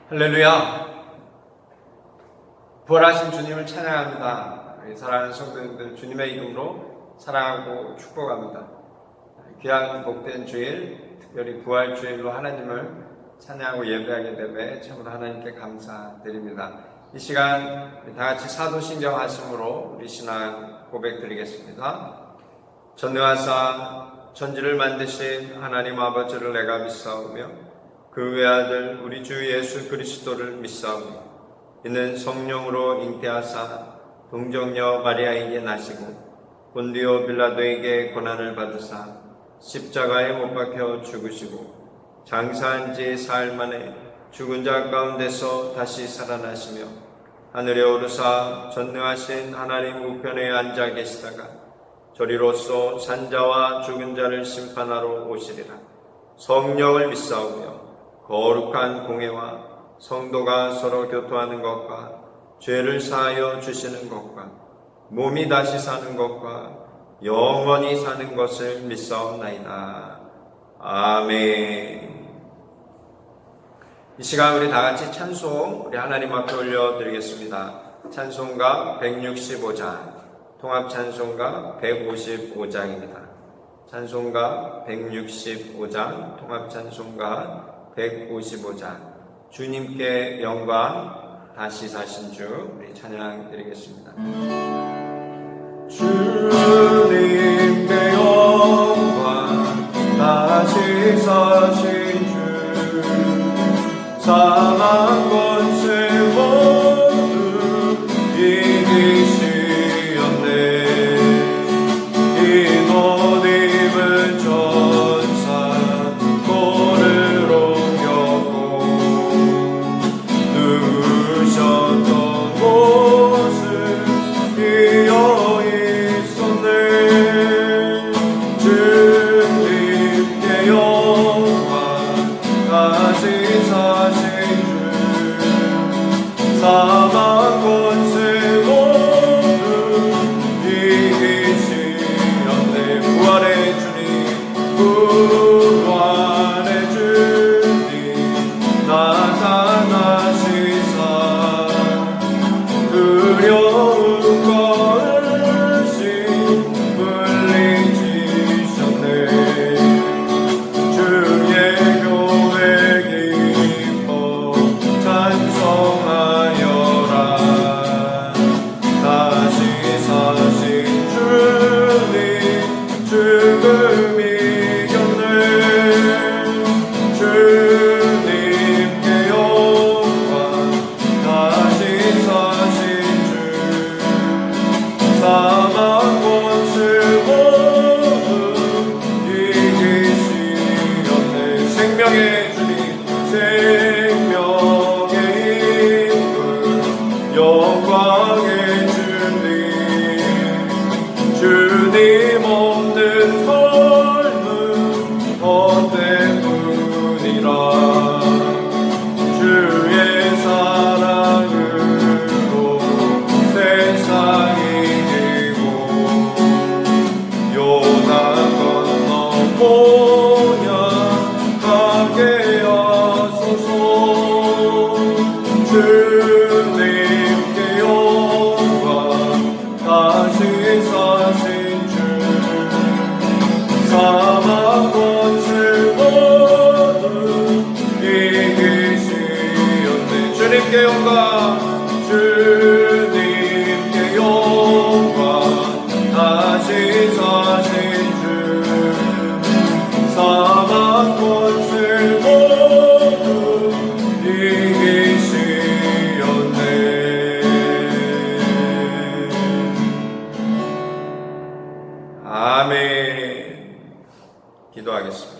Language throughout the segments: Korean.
할렐루야! 부활하신 주님을 찬양합니다. 사랑하는 성도님들, 주님의 이름으로 사랑하고 축복합니다. 귀한 복된 주일, 특별히 부활 주일로 하나님을 찬양하고 예배하게 되매 참으로 하나님께 감사드립니다. 이 시간 우리 다 같이 사도신경 하심으로 우리 신앙 고백 드리겠습니다. 전능하사 천지를 만드신 하나님 아버지를 내가 믿사오며 그 외아들 우리 주 예수 그리스도를 믿사오니 이는 성령으로 잉태하사 동정녀 마리아에게 나시고 본디오 빌라도에게 고난을 받으사 십자가에 못 박혀 죽으시고 장사한 지 사흘 만에 죽은 자 가운데서 다시 살아나시며 하늘에 오르사 전능하신 하나님 우편에 앉아 계시다가 저리로서 산자와 죽은 자를 심판하러 오시리라. 성령을 믿사오며 거룩한 공회와 성도가 서로 교토하는 것과 죄를 사하여 주시는 것과 몸이 다시 사는 것과 영원히 사는 것을 믿사옵나이다. 아멘. 이 시간 우리 다 같이 찬송 우리 하나님 앞에 올려드리겠습니다. 찬송가 165장, 통합 찬송가 155장입니다. 찬송가 165장, 통합 찬송가 155장, 주님께 영광, 다시 사신 주, 우리 찬양 드리겠습니다. 주님께 영광, 다시 사신 주, 사망 권세 모두 이기시었네. 이 노님은 전사 고를 옮겼고 누우셨던 곳을 비어 있었네. 주님께 영광, 다시 사신 주, 사망 권세 모두 이기시었네. 부활의 주님, 부활의 주님 나타나시사 두려운 것을 물리치셨네. 주의 교회 기뻐 찬송하여라. 다시 사신 주님 죽음 이겼네. 주님께 영광, 다시 사신 주, 사망 권세 모두 이기시었네. 생명의 주님, 생명의 힘을 영광의 주님, 주님 없는 삶은 헛되뿐이라. 주의 사랑으로 세상이 이기고 요단 건너 모양하게 하소서. 주님께 영광, 다시 사신 주, 사망 권세 모두 이기시었네. 주님께 영광, 주님께 영광, 다시 사신 주, 사망 권세 모두 이기시었네. 아멘. 기도하겠습니다.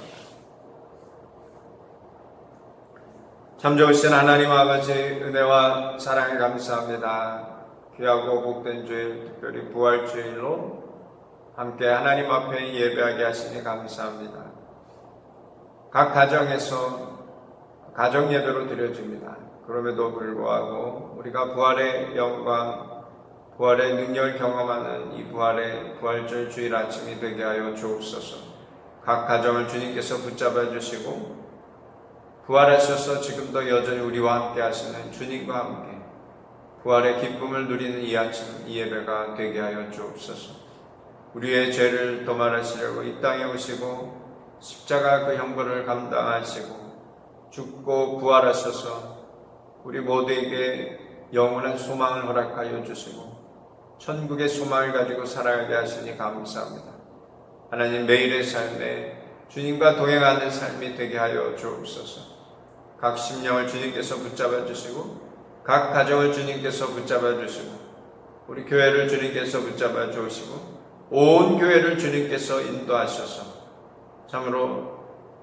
참 좋으신 하나님 아버지, 은혜와 사랑에 감사합니다. 귀하고 복된 주일, 특별히 부활 주일로 함께 하나님 앞에 예배하게 하시니 감사합니다. 각 가정에서 가정 예배로 드려집니다. 그럼에도 불구하고 우리가 부활의 영광, 부활의 능력을 경험하는 이 부활절 주일 아침이 되게 하여 주옵소서. 각 가정을 주님께서 붙잡아 주시고 부활하셔서 지금도 여전히 우리와 함께 하시는 주님과 함께 부활의 기쁨을 누리는 이 아침 이 예배가 되게 하여 주옵소서. 우리의 죄를 도말하시려고 이 땅에 오시고 십자가 그 형벌을 감당하시고 죽고 부활하셔서 우리 모두에게 영원한 소망을 허락하여 주시고 천국의 소망을 가지고 살아가게 하시니 감사합니다. 하나님, 매일의 삶에 주님과 동행하는 삶이 되게 하여 주옵소서. 각 심령을 주님께서 붙잡아 주시고 각 가정을 주님께서 붙잡아 주시고 우리 교회를 주님께서 붙잡아 주시고 온 교회를 주님께서 인도하셔서 참으로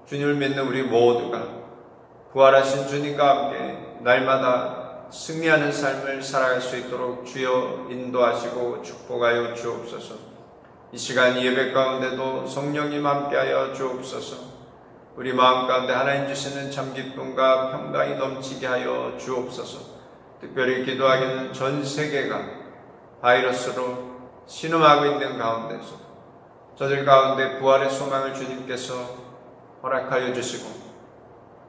주님을 믿는 우리 모두가 부활하신 주님과 함께 날마다 승리하는 삶을 살아갈 수 있도록 주여 인도하시고 축복하여 주옵소서. 이 시간 예배 가운데도 성령님 함께하여 주옵소서. 우리 마음 가운데 하나님 주시는 참 기쁨과 평강이 넘치게 하여 주옵소서. 특별히 기도하기는 전 세계가 바이러스로 신음하고 있는 가운데서 저들 가운데 부활의 소망을 주님께서 허락하여 주시고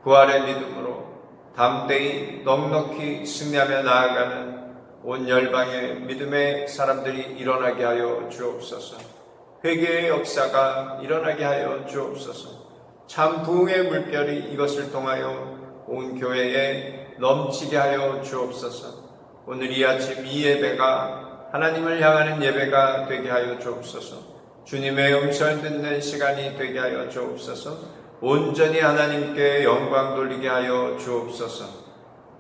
부활의 믿음으로 담대히 넉넉히 승리하며 나아가는 온 열방의 믿음의 사람들이 일어나게 하여 주옵소서. 회개의 역사가 일어나게 하여 주옵소서. 참 부흥의 물결이 이것을 통하여 온 교회에 넘치게 하여 주옵소서. 오늘 이 아침 이 예배가 하나님을 향하는 예배가 되게 하여 주옵소서. 주님의 음성을 듣는 시간이 되게 하여 주옵소서. 온전히 하나님께 영광 돌리게 하여 주옵소서.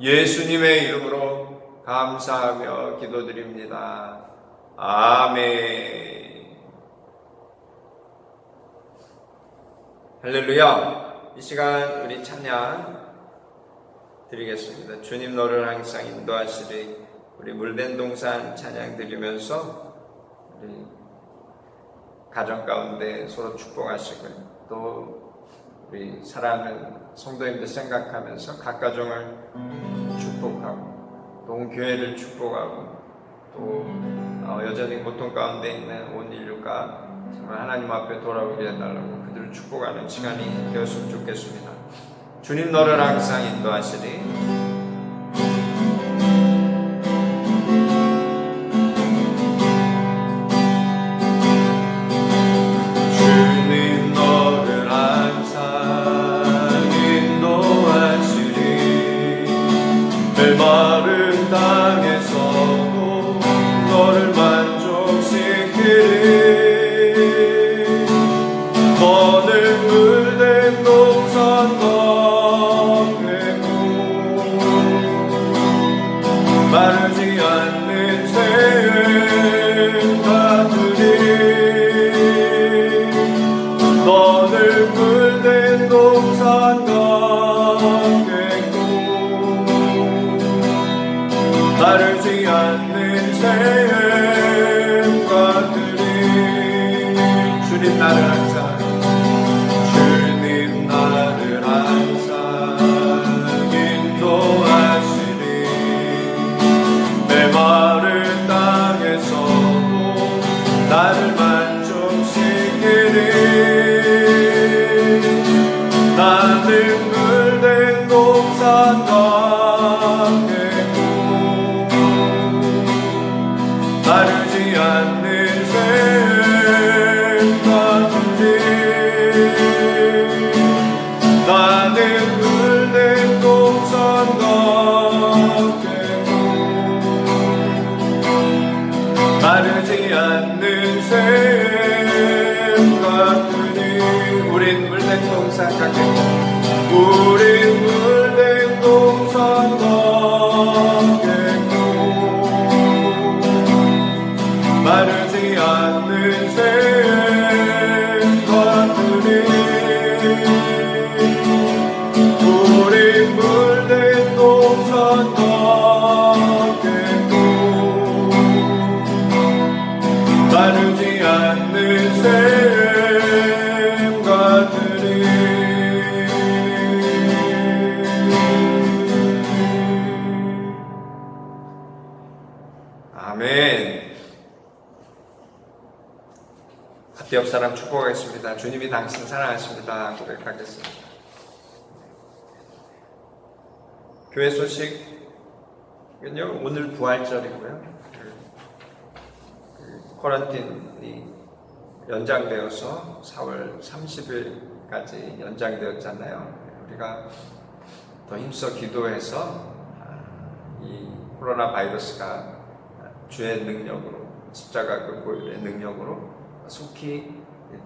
예수님의 이름으로 감사하며 기도드립니다. 아멘. 할렐루야. 이 시간 우리 찬양 드리겠습니다. 주님 너를 항상 인도하시리. 우리 물된 동산 찬양 드리면서 우리 가정 가운데 서로 축복하시고요. 또 우리 사랑하는 성도님들 생각하면서 각 가정을 축복하고 또 온 교회를 축복하고 또 여전히 고통 가운데 있는 온 인류가 정말 하나님 앞에 돌아오게 해달라고 그들을 축복하는 시간이 되었으면 좋겠습니다. 주님 너를 항상 인도하시리. 마른 땅에서도 너를 만족시키리. 너는 물된 동산과 되고 마르지 않는 샘 같으리. 너는 물된 동산과 마르지 않는 샘 같으리. 주님 나를 항상 주님 나를 항상 인도하시리. 메마른 땅에서도 나를 만족시키리. 나는 물된 동산과 마르지 않는 샘 같으리. 나는 물된 동산 같겠고 마르지 않는 샘 같으리. 우린 물된 동산 같겠고 우린 물된 동산 같겠고 마르지 않는 샘 같으리. 우린 물된 동산 같겠고 마르지 않는 샘 같으리. 아멘. 옆 사람 축복하겠습니다. 주님이 당신 사랑하십니다. 고백하겠습니다. 교회 소식은요, 오늘 부활절이고요. 쿼런틴이 연장되어서 4월 30일까지 연장되었잖아요. 우리가 더 힘써 기도해서 이 코로나 바이러스가 주의 능력으로, 십자가 그 보혈의 능력으로 속히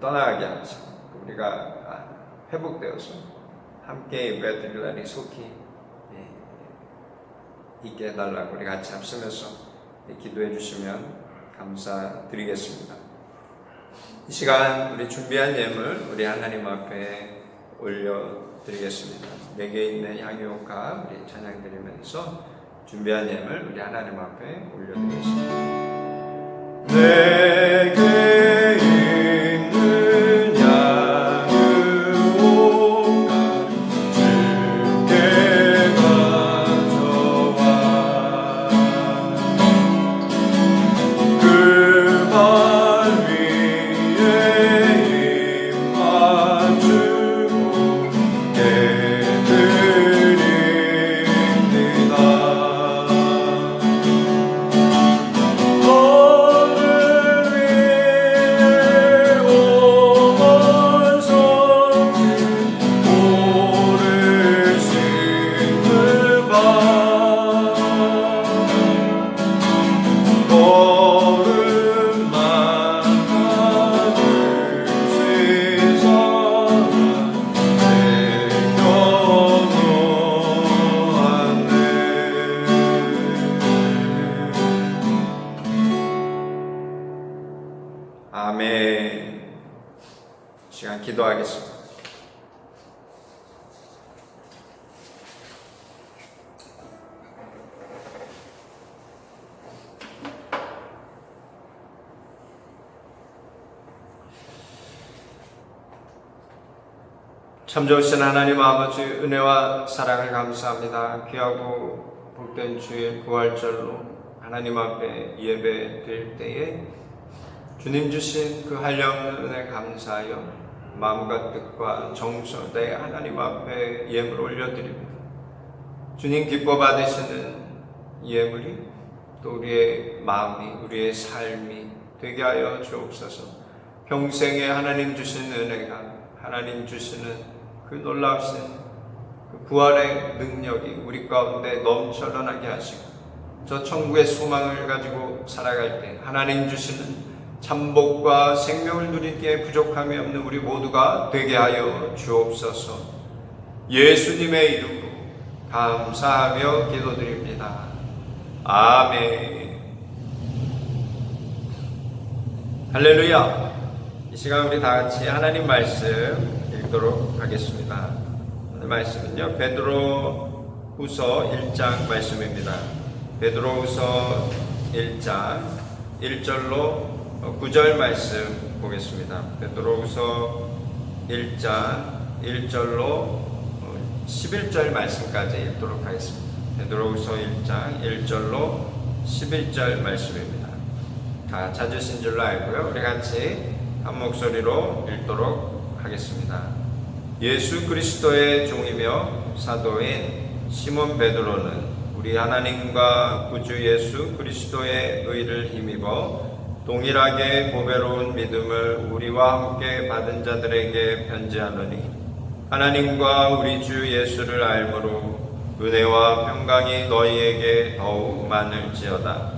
떠나가게 하시고, 우리가 회복되어서 함께 예배드릴 날이 속히 있게 해달라고 우리 같이 합심해서 기도해 주시면 감사드리겠습니다. 이 시간 우리 준비한 예물 우리 하나님 앞에 올려드리겠습니다. 내게 있는 향유와 우리 찬양 드리면서 준비한 예물 우리 하나님 앞에 올려드리겠습니다. 내게 있는 양육과 주께 가져와 그 발 위에 입 맞추고 예드립니다. 아멘. 시간 기도하겠습니다. 참 좋으신 하나님 아버지, 은혜와 사랑을 감사합니다. 귀하고 복된 주의 부활절로 하나님 앞에 예배 드릴 때에 주님 주신 그 한량없는 은혜 감사하여 마음과 뜻과 정성 다해 하나님 앞에 예물 올려드립니다. 주님 기뻐 받으시는 예물이 또 우리의 마음이, 우리의 삶이 되게 하여 주옵소서. 평생에 하나님 주신 은혜가, 하나님 주시는 그 놀라우신 그 부활의 능력이 우리 가운데 넘쳐나게 하시고, 저 천국의 소망을 가지고 살아갈 때 하나님 주시는 참복과 생명을 누리기에 부족함이 없는 우리 모두가 되게 하여 주옵소서. 예수님의 이름으로 감사하며 기도드립니다. 아멘. 할렐루야. 이 시간 우리 다 같이 하나님 말씀 읽도록 하겠습니다. 오늘 말씀은요, 베드로후서 1장 말씀입니다. 베드로후서 1장 1절로 9절 말씀 보겠습니다. 베드로후서 1장 1절로 11절 말씀까지 읽도록 하겠습니다. 베드로후서 1장 1절로 11절 말씀입니다. 다 찾으신 줄로 알고요. 우리 같이 한 목소리로 읽도록 하겠습니다. 예수 그리스도의 종이며 사도인 시몬 베드로는 우리 하나님과 구주 예수 그리스도의 의를 힘입어 동일하게 보배로운 믿음을 우리와 함께 받은 자들에게 편지하노니, 하나님과 우리 주 예수를 알므로 은혜와 평강이 너희에게 더욱 많을지어다.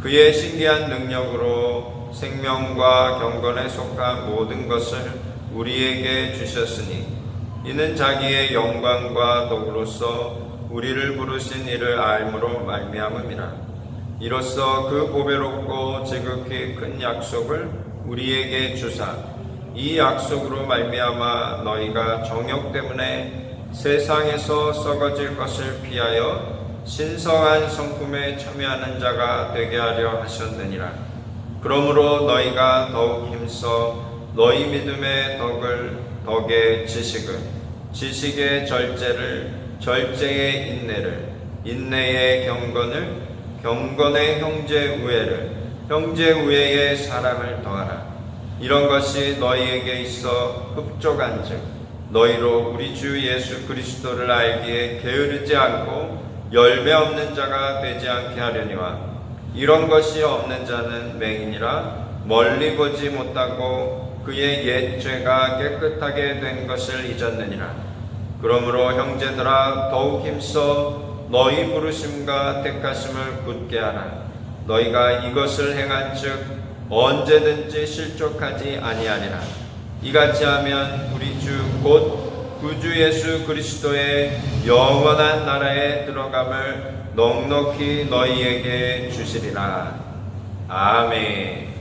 그의 신기한 능력으로 생명과 경건에 속한 모든 것을 우리에게 주셨으니, 이는 자기의 영광과 덕으로서 우리를 부르신 이를 알므로 말미암음이라. 이로써 그 보배롭고 지극히 큰 약속을 우리에게 주사, 이 약속으로 말미암아 너희가 정욕 때문에 세상에서 썩어질 것을 피하여 신성한 성품에 참여하는 자가 되게 하려 하셨느니라. 그러므로 너희가 더욱 힘써 너희 믿음의 덕의 지식을, 지식의 절제를, 절제의 인내를, 인내의 경건을, 경건의 형제 우애를, 형제 우애의 사랑을 더하라. 이런 것이 너희에게 있어 흡족한즉 너희로 우리 주 예수 그리스도를 알기에 게으르지 않고 열매 없는 자가 되지 않게 하려니와 이런 것이 없는 자는 맹인이라 멀리 보지 못하고 그의 옛 죄가 깨끗하게 된 것을 잊었느니라. 그러므로 형제들아 더욱 힘써 너희 부르심과 택하심을 굳게 하라. 너희가 이것을 행한즉 언제든지 실족하지 아니하리라. 이같이 하면 우리 주 곧 구주 예수 그리스도의 영원한 나라에 들어감을 넉넉히 너희에게 주시리라. 아멘.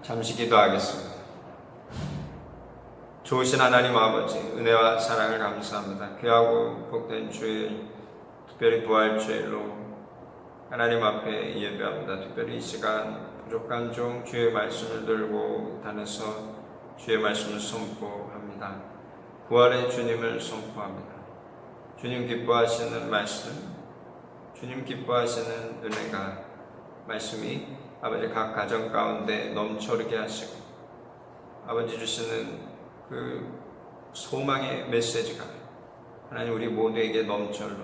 잠시 기도하겠습니다. 좋으신 하나님 아버지, 은혜와 사랑을 감사합니다. 귀하고 복된 주일, 특별히 부활주일로 하나님 앞에 예배합니다. 특별히 이 시간 부족한 종 주의 말씀을 들고 단에서 주의 말씀을 선포합니다. 부활의 주님을 선포합니다. 주님 기뻐하시는 말씀, 주님 기뻐하시는 은혜가 말씀이 아버지 각 가정 가운데 넘쳐르게 하시고 아버지 주시는 그 소망의 메시지가 하나님 우리 모두에게 넘쳐로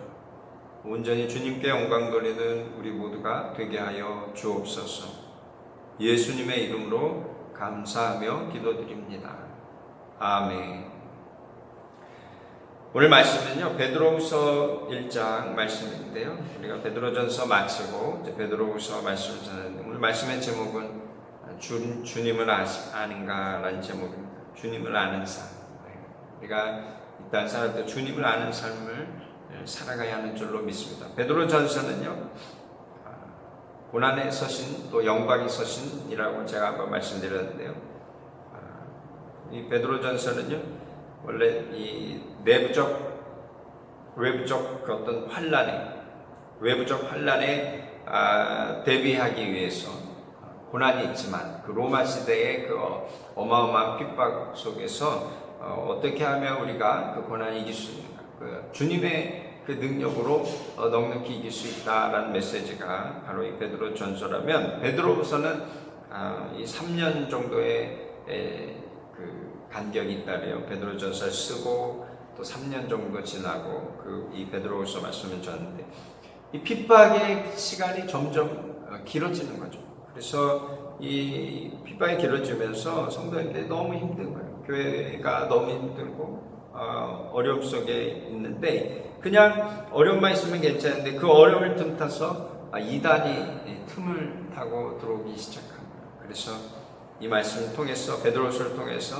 온전히 주님께 영광 돌리는 우리 모두가 되게 하여 주옵소서. 예수님의 이름으로 감사하며 기도드립니다. 아멘. 오늘 말씀은요 베드로후서 1장 말씀인데요, 우리가 베드로전서 마치고 이제 베드로후서 말씀을 전하는데 오늘 말씀의 제목은 주님을 아는가라는 제목입니다. 주님을 아는 삶. 우리가 이 땅 살아갈 때 주님을 아는 삶을 살아가야 하는 줄로 믿습니다. 베드로전서는요 고난에 서신 또 영광이 서신이라고 제가 한번 말씀드렸는데요, 이 베드로전서는요 원래 이 외부적 어떤 외부적 환란에 대비하기 위해서 고난이 있지만 그 로마 시대의 그 어마어마한 핍박 속에서 어떻게 하면 우리가 그 고난을 이길 수 있는가, 그 주님의 그 능력으로 넉넉히 이길 수 있다라는 메시지가 바로 이 베드로 전서라면, 베드로후서는 이 3년 정도의 그 간격이 있다래요. 베드로 전서를 쓰고 또 3년 정도 지나고 이 베드로후서 말씀을 전하는데 이 핍박의 시간이 점점 길어지는 거죠. 그래서 이 핍박이 길어지면서 성도님들이 너무 힘든 거예요. 교회가 너무 힘들고 어려움 속에 있는데 그냥 어려움만 있으면 괜찮은데 그 어려움을 틈타서 이단이 틈을 타고 들어오기 시작합니다. 그래서 이 말씀을 통해서 베드로후서를 통해서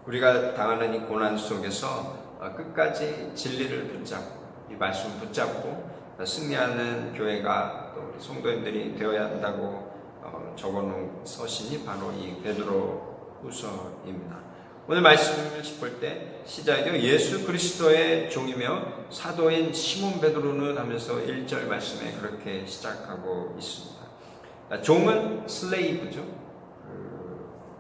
우리가 당하는 이 고난 속에서 끝까지 진리를 붙잡고 이 말씀을 붙잡고 승리하는 교회가 또 우리 성도님들이 되어야 한다고 적어놓은 서신이 바로 이 베드로후서입니다. 오늘 말씀을 짚을 때 시작이요 예수 그리스도의 종이며 사도인 시몬 베드로는 하면서 1절 말씀에 그렇게 시작하고 있습니다. 종은 슬레이브죠.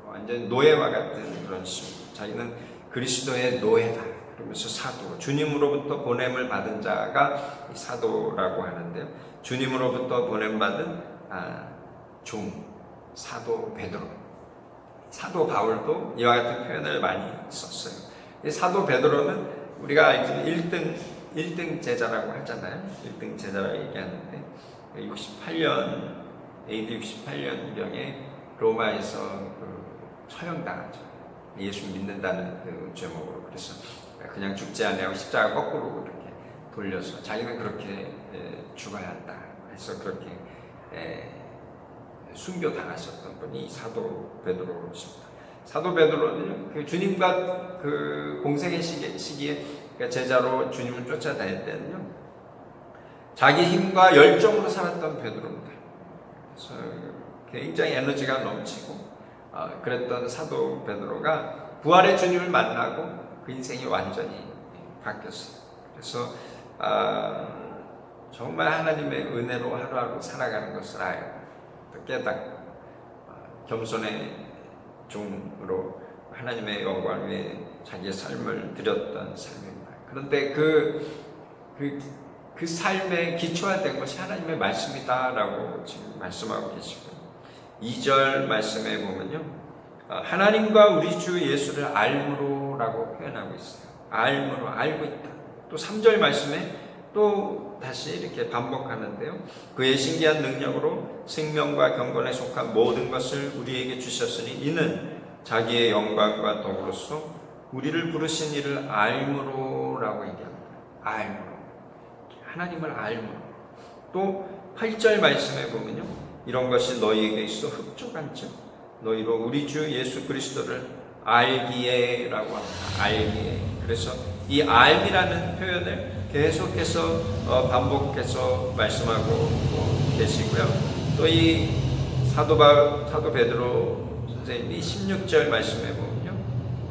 완전 노예와 같은 그런 식입니다. 자기는 그리스도의 노예다 그러면서 사도, 주님으로부터 보냄을 받은 자가 사도라고 하는데요, 주님으로부터 보냄받은 종, 사도 베드로. 사도 바울도 이와 같은 표현을 많이 썼어요. 사도 베드로는 우리가 알지만 1등 제자라고 하잖아요. 1등 제자라고 얘기하는데 AD 68년경에 로마에서 처형당하죠. 예수 믿는다는 그 제목으로. 그래서 그냥 죽지 아니하고 십자가 거꾸로 그렇게 돌려서 자기는 그렇게 죽어야 한다 해서 그렇게 순교당하셨던 분이 사도 베드로입니다. 사도 베드로는 그 주님과 그 공생의 시기에 제자로 주님을 쫓아다닐 때는요 자기 힘과 열정으로 살았던 베드로입니다. 그래서 굉장히 에너지가 넘치고 그랬던 사도 베드로가 부활의 주님을 만나고 그 인생이 완전히 바뀌었어요. 그래서 정말 하나님의 은혜로 하루하루 살아가는 것을 알고 깨닫고 겸손의 종으로 하나님의 영광을 위해 자기의 삶을 드렸던 삶입니다. 그런데 그 삶의 기초가 된 것이 하나님의 말씀이다라고 지금 말씀하고 계시고요. 2절 말씀에 보면요, 하나님과 우리 주 예수를 알므로라고 표현하고 있어요. 알므로, 알고 있다. 또 3절 말씀에 또 다시 이렇게 반복하는데요, 그의 신기한 능력으로 생명과 경건에 속한 모든 것을 우리에게 주셨으니 이는 자기의 영광과 덕으로서 우리를 부르신 이를 알므로라고 얘기합니다. 알므로, 하나님을 알므로. 또 8절 말씀에 보면요, 이런 것이 너희에게 있어 흡족한즉 너희로 우리 주 예수 그리스도를 알기에라고 합니다. 알기에. 그래서 이 알미라는 표현을 계속해서 반복해서 말씀하고 계시고요. 또 이 사도 베드로 선생님이 16절 말씀해 보면요,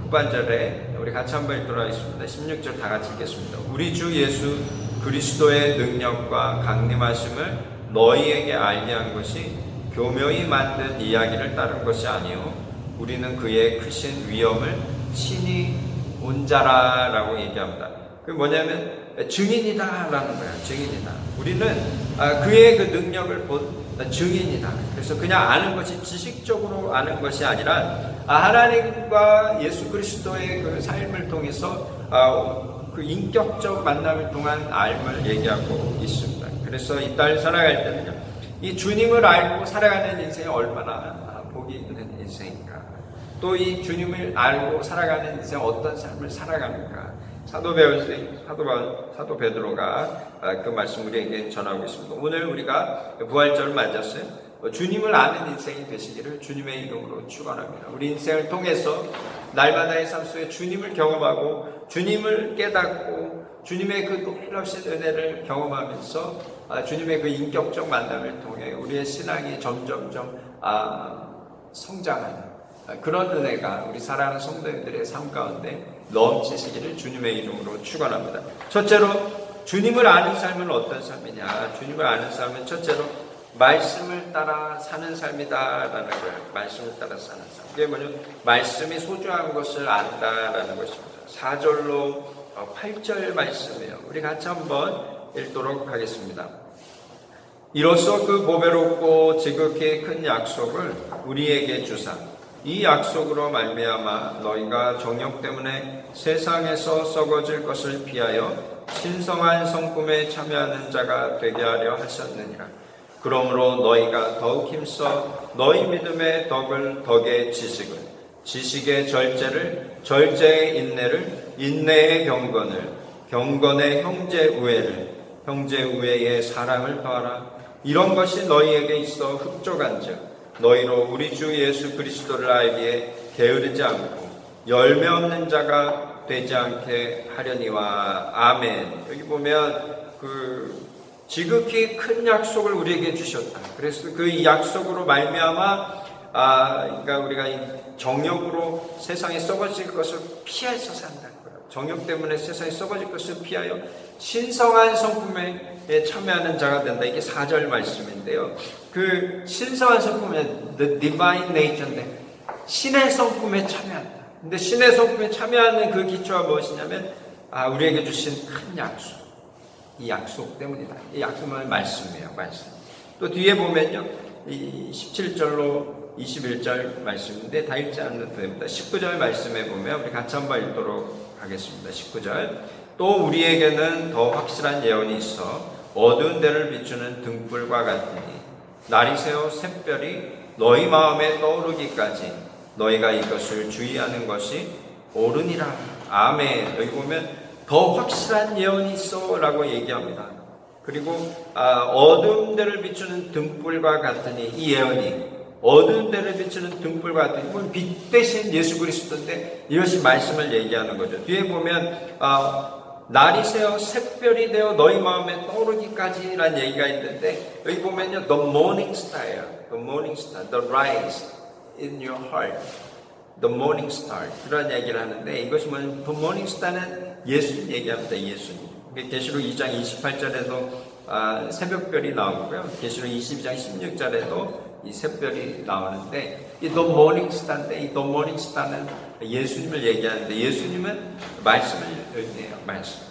후반절에 우리 같이 한번 읽도록 하겠습니다. 16절 다 같이 읽겠습니다. 우리 주 예수 그리스도의 능력과 강림하심을 너희에게 알게 한 것이 교묘히 만든 이야기를 따른 것이 아니요 우리는 그의 크신 위엄을 친히 본 자라라고 얘기합니다. 그게 뭐냐면 증인이다라는 거예요. 증인이다. 우리는 그의 그 능력을 본 증인이다. 그래서 그냥 아는 것이 지식적으로 아는 것이 아니라 하나님과 예수 그리스도의 그 삶을 통해서 그 인격적 만남을 통한 알을 얘기하고 있습니다. 그래서 이 땅을 살아갈 때는요, 이 주님을 알고 살아가는 인생이 얼마나 복이 있는 인생인가, 또 이 주님을 알고 살아가는 인생 어떤 삶을 살아가는가, 사도 베드로가 그 말씀 우리에게 전하고 있습니다. 오늘 우리가 부활절을 맞았어요. 주님을 아는 인생이 되시기를 주님의 이름으로 축원합니다. 우리 인생을 통해서 날마다의 삶 속에 주님을 경험하고 주님을 깨닫고 주님의 그 놀라우신 은혜를 경험하면서 주님의 그 인격적 만남을 통해 우리의 신앙이 점점점 성장하는 그런 은혜가 우리 사랑하는 성도님들의 삶 가운데 넘치시기를 주님의 이름으로 축원합니다. 첫째로 주님을 아는 삶은 어떤 삶이냐? 주님을 아는 삶은 첫째로 말씀을 따라 사는 삶이다라는 거예요. 말씀을 따라 사는 삶. 그게 뭐냐면 말씀이 소중한 것을 안다라는 것입니다. 4절로 8절 말씀이에요. 우리 같이 한번 읽도록 하겠습니다. 이로써 그 보배롭고 지극히 큰 약속을 우리에게 주사 이 약속으로 말미암아 너희가 정욕 때문에 세상에서 썩어질 것을 피하여 신성한 성품에 참여하는 자가 되게 하려 하셨느니라. 그러므로 너희가 더욱 힘써 너희 믿음의 덕을 덕의 지식을, 지식의 절제를, 절제의 인내를, 인내의 경건을, 경건의 형제 우애를, 형제 우애의 사랑을 더하라. 이런 것이 너희에게 있어 흡족한즉 너희로 우리 주 예수 그리스도를 알기에 게으르지 않고 열매 없는 자가 되지 않게 하려니와. 아멘. 여기 보면 지극히 큰 약속을 우리에게 주셨다. 그래서 그 약속으로 말미암아 그러니까 우리가 이 정욕으로 세상에 썩어질 것을 피해서 산다는 거예요. 정욕 때문에 세상에 썩어질 것을 피하여 신성한 성품에 참여하는 자가 된다. 이게 4절 말씀인데요. 그 신성한 성품은 the divine nature인데 신의 성품에 참여한다. 근데 신의 성품에 참여하는 그 기초가 무엇이냐면 우리에게 주신 큰 약속. 이 약속 때문이다. 이 약속은 말씀이에요. 말씀. 또 뒤에 보면요, 이 17절로 21절 말씀인데 다 읽지 않는 됩니다. 19절 말씀에 보면 우리 같이 한번 읽도록 하겠습니다. 19절. 또 우리에게는 더 확실한 예언이 있어 어두운 데를 비추는 등불과 같으니 날이 새어 샛별이 너희 마음에 떠오르기까지 너희가 이것을 주의하는 것이 옳으니라. 아멘. 여기 보면 더 확실한 예언이 있어 라고 얘기합니다. 그리고 어두운 데를 비추는 등불과 같으니, 이 예언이 어두운 데를 비추는 등불과 같으니, 이건 빛 대신 예수 그리스도인데 이것이 말씀을 얘기하는 거죠. 뒤에 보면 날이 새어 샛별이 되어 너희 마음에 떠오르기까지라는 얘기가 있는데, 여기 보면요, the morning star, the rise in your heart, the morning star, 그런 얘기를 하는데, 이것이 뭐냐면 the morning star는 예수님 얘기합니다. 예수님. 계시록 2장 28절에도 새벽별이 나오고요, 계시록 22장 16절에도 이 샛별이 나오는데, 이 the morning star인데, 이 the morning star는 예수님을 얘기하는데, 예수님은 말씀을 의미해요. 말씀.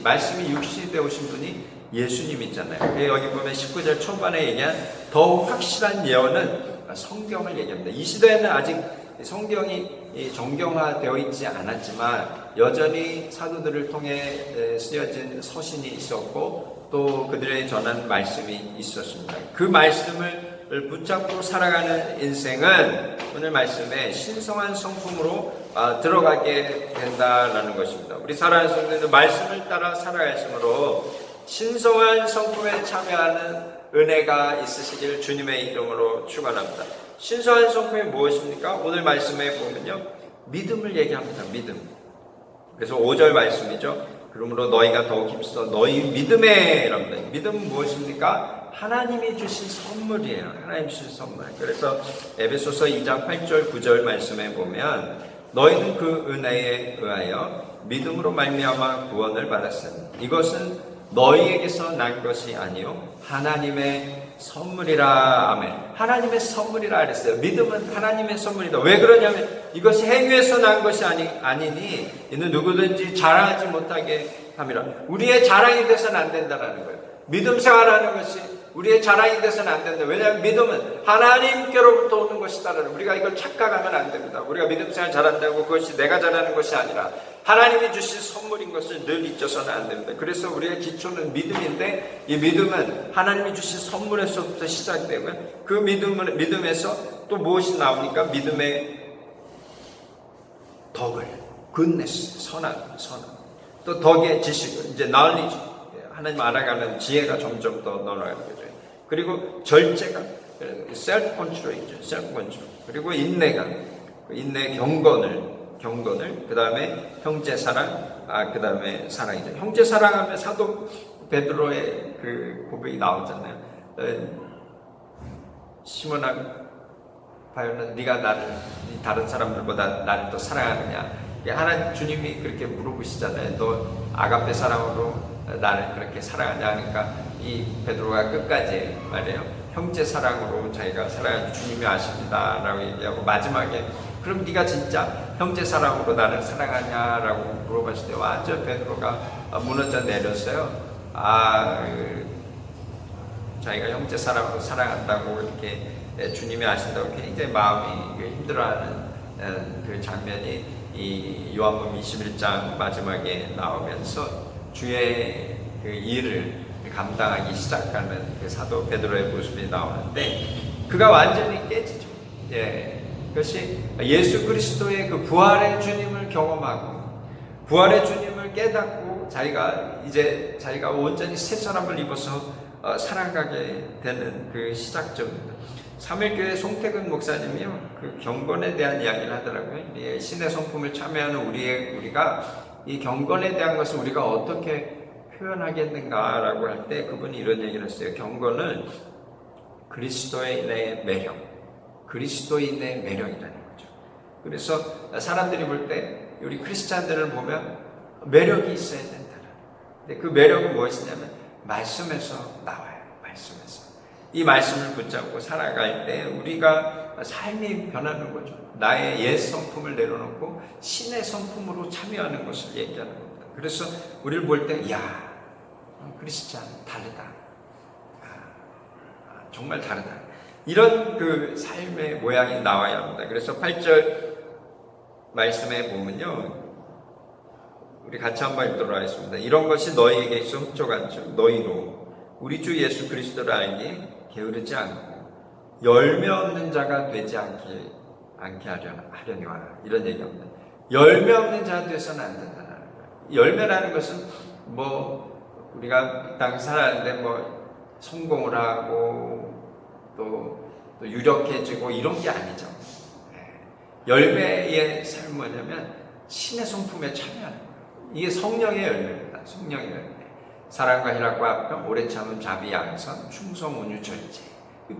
말씀이 육시 되오신 분이 예수님 있잖아요. 여기 보면 19절 초반에 얘기한 더욱 확실한 예언은 성경을 얘기합니다. 이 시대에는 아직 성경이 정경화되어 있지 않았지만 여전히 사도들을 통해 쓰여진 서신이 있었고 또 그들의 전한 말씀이 있었습니다. 그 말씀을 붙잡고 살아가는 인생은 오늘 말씀에 신성한 성품으로 들어가게 된다라는 것입니다. 우리 사랑하는 성도님들, 말씀을 따라 살아가심으로 신성한 성품에 참여하는 은혜가 있으시길 주님의 이름으로 축원합니다. 신성한 성품이 무엇입니까? 오늘 말씀에 보면요, 믿음을 얘기합니다. 믿음. 그래서 5절 말씀이죠. 그러므로 너희가 더욱 힘써 너희 믿음에 이랍니다. 믿음은 무엇입니까? 하나님이 주신 선물이에요. 하나님 주신 선물. 그래서 에베소서 2장 8절 9절 말씀에 보면 너희는 그 은혜에 의하여 믿음으로 말미암아 구원을 받았으니 이것은 너희에게서 난 것이 아니요 하나님의 선물이라. 아멘. 하나님의 선물이라 그랬어요. 믿음은 하나님의 선물이다. 왜 그러냐면 이것이 행위에서 난 것이 아니니 이는 누구든지 자랑하지 못하게 함이라. 우리의 자랑이 돼서는 안 된다는 거예요. 믿음 생활하는 것이 우리의 자랑이 돼서는 안 된다. 왜냐하면 믿음은 하나님께로부터 오는 것이다라는, 우리가 이걸 착각하면 안 됩니다. 우리가 믿음 생활 잘한다고 그것이 내가 잘하는 것이 아니라 하나님이 주신 선물인 것을 늘 잊어서는 안 됩니다. 그래서 우리의 기초는 믿음인데 이 믿음은 하나님이 주신 선물에서부터 시작되고요. 그 믿음에서 또 무엇이 나옵니까? 믿음의 덕을, goodness, 선한. 또 덕의 지식을, 이제 knowledge, 하나님 알아가는 지혜가 점점 더 늘어나게 되죠. 그리고 절제가, self-control이죠. self-control. 그리고 인내가, 인내 경건을, 그 다음에 형제 사랑, 그 다음에 사랑이죠. 형제 사랑하면 사도 베드로의 그 고백이 나오잖아요. 시몬아 바요나, 네가 나를 다른 사람들보다 나를 더 사랑하느냐? 하나님 주님이 그렇게 물어보시잖아요. 너 아가페 사랑으로 나를 그렇게 사랑하냐 하니까 이 베드로가 끝까지 말해요. 형제 사랑으로 자기가 사랑하는 주님이 아십니다라고 얘기하고 마지막에 그럼 네가 진짜 형제 사랑으로 나를 사랑하냐라고 물어봤을 때 완전 베드로가 무너져 내렸어요. 자기가 형제 사랑으로 사랑한다고 이렇게 주님이 아신다고 굉장히 마음이 힘들어하는 그 장면이 이 요한복음 21장 마지막에 나오면서 주의 그 일을 감당하기 시작하는 그 사도 베드로의 모습이 나오는데 그가 완전히 깨지죠. 그것이 예수 그리스도의 그 부활의 주님을 경험하고 부활의 주님을 깨닫고 자기가 온전히 새 사람을 입어서 살아가게 되는 그 시작점입니다. 3일교회 송태근 목사님이요, 그 경건에 대한 이야기를 하더라고요. 신의 성품을 참여하는 우리가 이 경건에 대한 것을 우리가 어떻게 표현하겠는가라고 할 때 그분이 이런 얘기를 했어요. 경건은 그리스도인의 매력, 그리스도인의 매력이라는 거죠. 그래서 사람들이 볼 때 우리 크리스찬들을 보면 매력이 있어야 된다. 근데 그 매력은 무엇이냐면 말씀에서 나와요. 말씀에서. 이 말씀을 붙잡고 살아갈 때 우리가 삶이 변하는 거죠. 나의 옛 성품을 내려놓고 신의 성품으로 참여하는 것을 얘기하는 겁니다. 그래서 우리를 볼 때 크리스찬 다르다. 정말 다르다. 이런 그 삶의 모양이 나와야 합니다. 그래서 8절 말씀에 보면요, 우리 같이 한번 읽도록 하겠습니다. 이런 것이 너희에게 있어 흡족한 즉 너희로 우리 주 예수 그리스도를 알기에 게으르지 않고 열매 없는 자가 되지 않게 하려니와 이런 얘기합니다. 열매 없는 자가 되어서는 안 된다는 거예요. 열매라는 것은 우리가 땅 살아가는데 성공을 하고 또 유력해지고 이런 게 아니죠. 열매의 삶은 뭐냐면 신의 성품에 참여하는 거예요. 이게 성령의 열매입니다. 성령의 열매. 사랑과 희락과 합평, 오래 참음, 자비, 양선, 충성, 온유, 절제.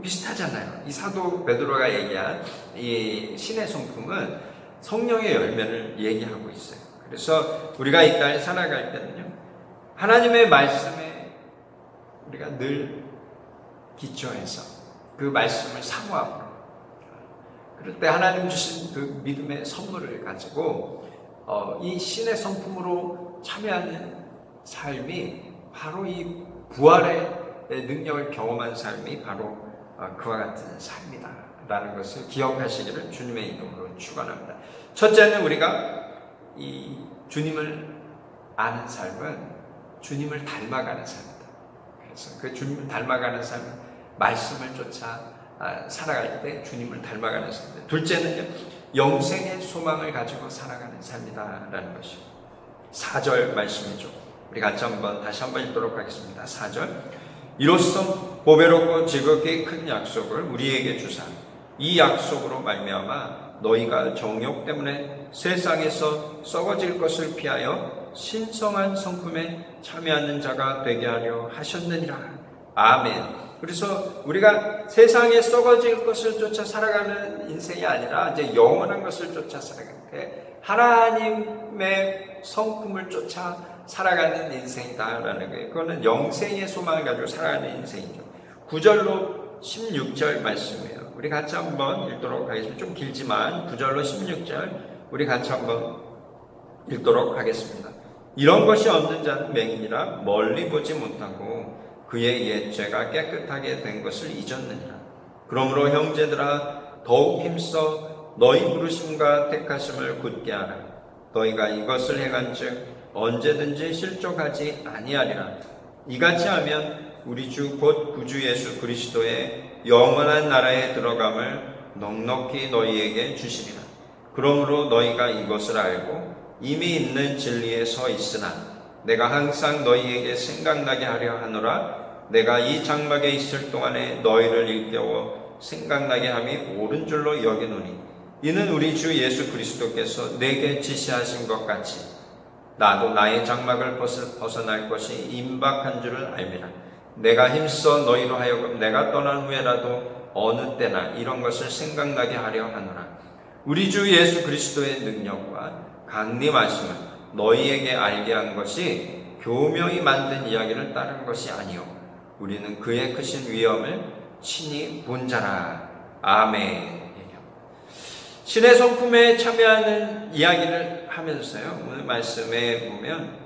비슷하잖아요. 이 사도 베드로가 얘기한 이 신의 성품은 성령의 열매를 얘기하고 있어요. 그래서 우리가 이 땅을 살아갈 때는요, 하나님의 말씀에 우리가 늘 기초해서 그 말씀을 사모하고 그럴 때 하나님 주신 그 믿음의 선물을 가지고 이 신의 성품으로 참여하는 삶이 바로 이 부활의 능력을 경험한 삶이 바로 그와 같은 삶이다 있다라는 것을 기억하시기를 주님의 이름으로 축원합니다. 첫째는 우리가 이 주님을 아는 삶은 주님을 닮아가는 삶이다. 그래서 그 주님을 닮아가는 삶은 말씀을 쫓아 살아갈 때 주님을 닮아가는 삶입니다. 둘째는요, 영생의 소망을 가지고 살아가는 삶이다라는 것이죠. 4절 말씀이죠. 우리 같이 다시 한번 읽도록 하겠습니다. 4절. 이로써 보배롭고 지극히 큰 약속을 우리에게 주사 이 약속으로 말미암아 너희가 정욕 때문에 세상에서 썩어질 것을 피하여 신성한 성품에 참여하는 자가 되게 하려 하셨느니라. 아멘. 그래서 우리가 세상에 썩어질 것을 쫓아 살아가는 인생이 아니라 이제 영원한 것을 쫓아 살아가는데 하나님의 성품을 쫓아 살아가는 인생이다라는 거예요. 그거는 영생의 소망을 가지고 살아가는 인생이죠. 9절로 16절 말씀이에요. 우리 같이 한번 읽도록 하겠습니다. 좀 길지만 9절로 16절 우리 같이 한번 읽도록 하겠습니다. 이런 것이 없는 자는 맹인이라 멀리 보지 못하고 그의 옛 죄가 깨끗하게 된 것을 잊었느니라. 그러므로 형제들아 더욱 힘써 너희 부르심과 택하심을 굳게 하라. 너희가 이것을 행한즉 언제든지 실족하지 아니하리라. 이같이 하면 우리 주 곧 구주 예수 그리스도의 영원한 나라에 들어감을 넉넉히 너희에게 주시리라. 그러므로 너희가 이것을 알고 이미 있는 진리에 서 있으나 내가 항상 너희에게 생각나게 하려 하노라. 내가 이 장막에 있을 동안에 너희를 일깨워 생각나게 함이 옳은 줄로 여기노니 이는 우리 주 예수 그리스도께서 내게 지시하신 것 같이 나도 나의 장막을 벗어날 것이 임박한 줄을 알미라. 내가 힘써 너희로 하여금 내가 떠난 후에라도 어느 때나 이런 것을 생각나게 하려 하노라. 우리 주 예수 그리스도의 능력과 강림하심을 너희에게 알게 한 것이 교명이 만든 이야기를 따른 것이 아니요 우리는 그의 크신 위엄을 친히 본 자라. 아멘. 신의 성품에 참여하는 이야기를 하면서요, 오늘 말씀에 보면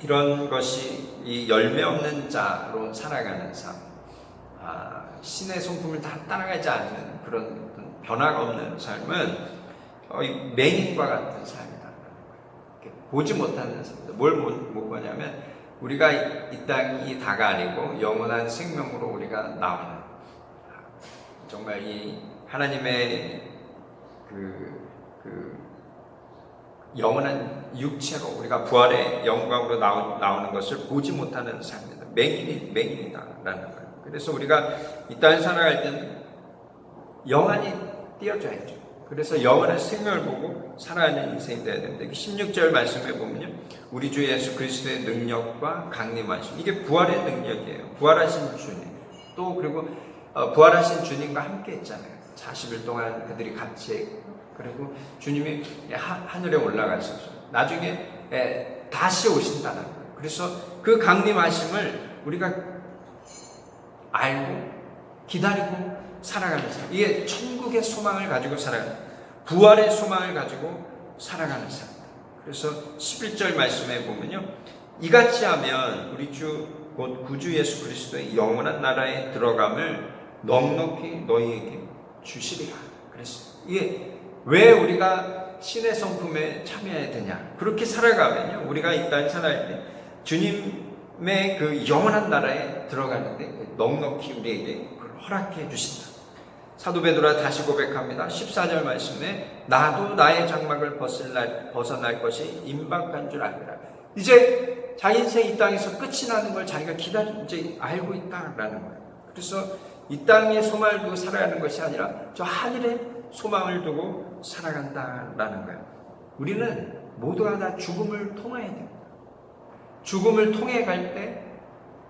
이런 것이 이 열매 없는 자로 살아가는 삶, 신의 성품을 다 따라가지 않는 그런 변화가 없는 삶은 맹인과 같은 삶이다. 보지 못하는 삶이다. 뭘 못 보냐면 우리가 이 땅이 다가 아니고 영원한 생명으로 우리가 나오는, 정말 이 하나님의 그 영원한 육체로 우리가 부활의 영광으로 나오는 것을 보지 못하는 삶입니다. 맹인이다라는 거예요. 그래서 우리가 이 땅에 살아갈 때는 영원히 띄어줘야죠. 그래서 영원한 생명을 보고 살아가는 인생이 되어야 됩니다. 16절 말씀에 보면요, 우리 주 예수 그리스도의 능력과 강림하심, 이게 부활의 능력이에요. 부활하신 주님, 또 그리고 부활하신 주님과 함께 있잖아요. 40일 동안 그들이 같이 했고, 그리고 주님이 하늘에 올라가셔서 나중에 다시 오신다는 거예요. 그래서 그 강림하심을 우리가 알고 기다리고 살아가는 삶, 이게 천국의 소망을 가지고 살아가는, 부활의 소망을 가지고 살아가는 삶. 그래서 11절 말씀에 보면요, 이같이 하면 우리 주 곧 구주 예수 그리스도의 영원한 나라에 들어감을 넉넉히 너희에게 주시리라. 그래서 이게 왜 우리가 신의 성품에 참여해야 되냐? 그렇게 살아가면요, 우리가 이 땅에 살아갈 때 주님의 그 영원한 나라에 들어가는데 넉넉히 우리에게 그걸 허락해 주신다. 사도 베드로가 다시 고백합니다. 14절 말씀에 나도 나의 장막을 벗어날 것이 임박한 줄 알리라. 이제 자기 인생 이 땅에서 끝이 나는 걸 자기가 이제 알고 있다라는 거예요. 그래서 이 땅의 소망을 두고 살아가는 것이 아니라 저 하늘의 소망을 두고 살아간다라는 거예요. 우리는 모두가 다 죽음을 통해야 됩니다. 죽음을 통해 갈 때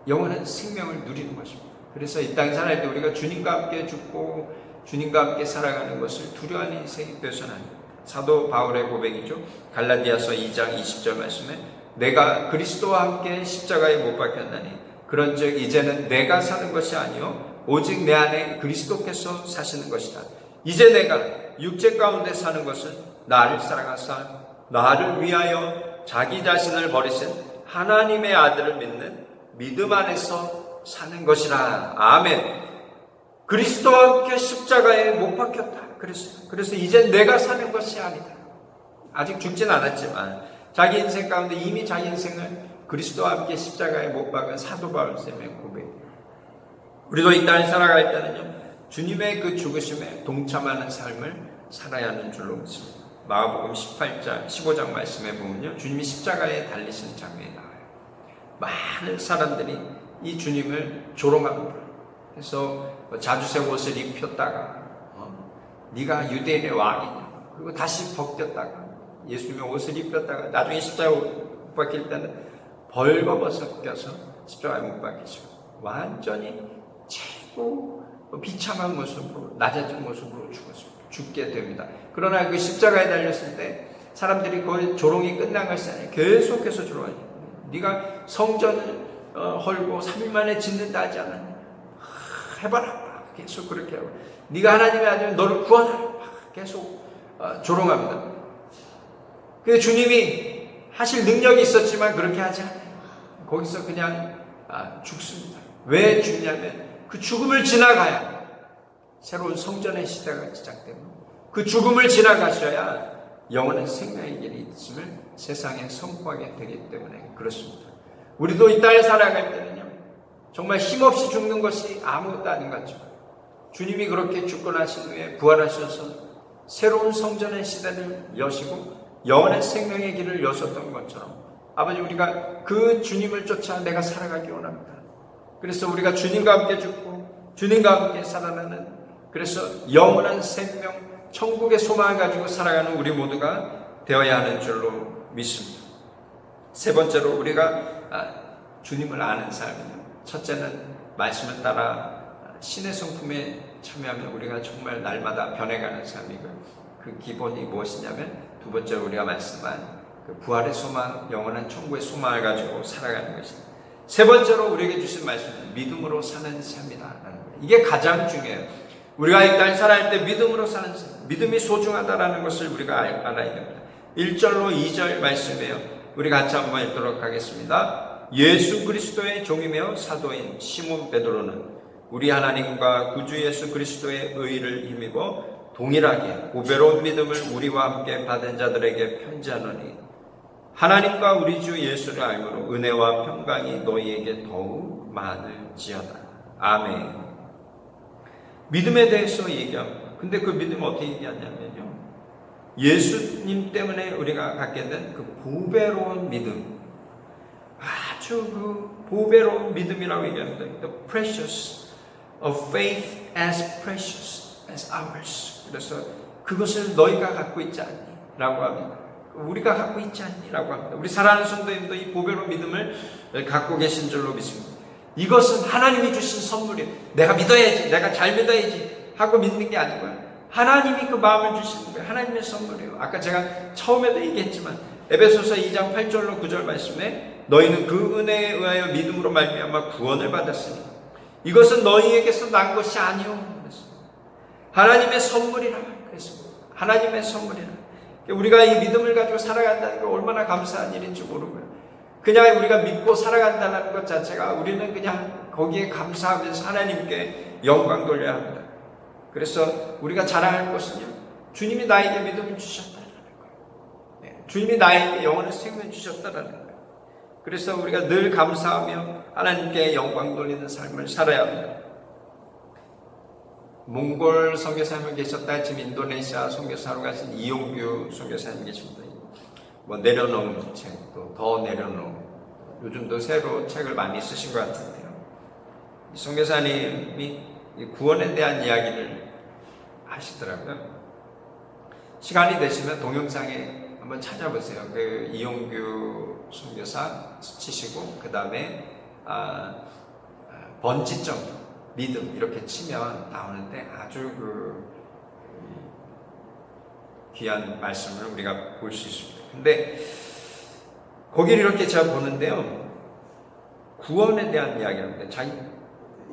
영원한 생명을 누리는 것입니다. 그래서 이 땅에 살아갈 때 우리가 주님과 함께 죽고 주님과 함께 살아가는 것을 두려워하는 인생이 되어서는 안 됩니다. 사도 바울의 고백이죠. 갈라디아서 2장 20절 말씀에 내가 그리스도와 함께 십자가에 못 박혔나니 그런즉 이제는 내가 사는 것이 아니요 오직 내 안에 그리스도께서 사시는 것이다. 이제 내가 육체 가운데 사는 것은 나를 사랑하사 나를 위하여 자기 자신을 버리신 하나님의 아들을 믿는 믿음 안에서 사는 것이라. 아멘. 그리스도와 함께 십자가에 못 박혔다. 그래서 이제 내가 사는 것이 아니다. 아직 죽진 않았지만 자기 인생 가운데 이미 자기 인생을 그리스도와 함께 십자가에 못 박은 사도 바울쌤의 고백. 우리도 이 땅을 살아갈 때는요, 주님의 그 죽으심에 동참하는 삶을 살아야 하는 줄로 믿습니다. 마가복음 15장 말씀에 보면요, 주님이 십자가에 달리신 장면이 나와요. 많은 사람들이 이 주님을 조롱합니다. 그래서 자주색 옷을 입혔다가 네가 유대인의 왕이냐, 그리고 다시 벗겼다가 예수님의 옷을 입혔다가 나중에 십자가에 못 박힐 때는 벌거벗어 껴서 십자가에 못 박히시고 완전히 최고 비참한 모습으로, 낮아진 모습으로 죽게 됩니다. 그러나 그 십자가에 달렸을 때 사람들이 거의 조롱이 끝난 것이 아니에요. 계속해서 조롱해요. 네가 성전을 헐고 3일 만에 짓는다 하지 않았냐? 해봐라. 계속 그렇게 하고, 네가 하나님의 아들이면 너를 구원하라. 계속 조롱합니다. 그 주님이 하실 능력이 있었지만 그렇게 하지 않아요. 거기서 그냥 죽습니다. 왜 죽냐면 그 죽음을 지나가야 새로운 성전의 시대가 시작됩니다. 그 죽음을 지나가셔야 영원한 생명의 길이 있음을 세상에 선포하게 되기 때문에 그렇습니다. 우리도 이 땅에 살아갈 때는요, 정말 힘없이 죽는 것이 아무것도 아닌 것 같죠. 주님이 그렇게 죽고 나신 후에 부활하셔서 새로운 성전의 시대를 여시고 영원한 생명의 길을 여셨던 것처럼, 아버지, 우리가 그 주님을 쫓아 내가 살아가기 원합니다. 그래서 우리가 주님과 함께 죽고 주님과 함께 살아나는, 그래서 영원한 생명, 천국의 소망을 가지고 살아가는 우리 모두가 되어야 하는 줄로 믿습니다. 세 번째로 우리가 주님을 아는 삶은요, 첫째는 말씀을 따라 신의 성품에 참여하면 우리가 정말 날마다 변해가는 삶이고요. 그 기본이 무엇이냐면 두 번째로 우리가 말씀한 그 부활의 소망, 영원한 천국의 소망을 가지고 살아가는 것입니다. 세 번째로 우리에게 주신 말씀은 믿음으로 사는 삶이다라는 거예요. 이게 가장 중요해요. 우리가 이 땅을 살아갈 때 믿음으로 사는 삶, 믿음이 소중하다라는 것을 우리가 알아야 됩니다. 1절로 2절 말씀이에요. 우리 같이 한번 읽도록 하겠습니다. 예수 그리스도의 종이며 사도인 시몬 베드로는 우리 하나님과 구주 예수 그리스도의 의를 힘입어 동일하게 보배로운 믿음을 우리와 함께 받은 자들에게 편지하노니, 하나님과 우리 주 예수를 알므로 은혜와 평강이 너희에게 더욱 많을지어다. 아멘. 믿음에 대해서 얘기합니다. 근데 그 믿음을 어떻게 얘기하냐면요, 예수님 때문에 우리가 갖게 된 그 보배로운 믿음, 아주 그 보배로운 믿음이라고 얘기합니다. The precious of faith as precious as ours. 그래서 그것을 너희가 갖고 있지 않니? 라고 합니다. 우리가 갖고 있지 않니? 라고 합니다. 우리 사랑하는 성도님도 이 보배로운 믿음을 갖고 계신 줄로 믿습니다. 이것은 하나님이 주신 선물이에요. 내가 믿어야지, 내가 잘 믿어야지 하고 믿는 게 아니고요, 하나님이 그 마음을 주시는 거예요. 하나님의 선물이에요. 아까 제가 처음에도 얘기했지만 에베소서 2장 8절로 9절 말씀에 너희는 그 은혜에 의하여 믿음으로 말미암아 구원을 받았으니 이것은 너희에게서 난 것이 아니요, 하나님의 선물이라 그랬습니다. 하나님의 선물이라. 우리가 이 믿음을 가지고 살아간다는 게 얼마나 감사한 일인지 모르고요, 그냥 우리가 믿고 살아간다는 것 자체가 우리는 그냥 거기에 감사하면서 하나님께 영광 돌려야 합니다. 그래서 우리가 자랑할 것은요, 주님이 나에게 믿음을 주셨다는 거예요. 주님이 나에게 영원한 생명을 주셨다는 거예요. 그래서 우리가 늘 감사하며 하나님께 영광 돌리는 삶을 살아야 합니다. 몽골 선교사님 계셨다. 지금 인도네시아 선교사로 가신 이용규 선교사님 계십니다. 뭐 내려놓은 책, 또 더 내려놓은, 요즘도 새로 책을 많이 쓰신 것 같은데요. 이 선교사님이 구원에 대한 이야기를 하시더라고요. 시간이 되시면 동영상에 한번 찾아보세요. 그 이용규 선교사 치시고 그 다음에 번지점 믿음 이렇게 치면 나오는데 아주 그 귀한 말씀을 우리가 볼 수 있습니다. 근데 거기를 이렇게 제가 보는데요, 구원에 대한 이야기를 합니다.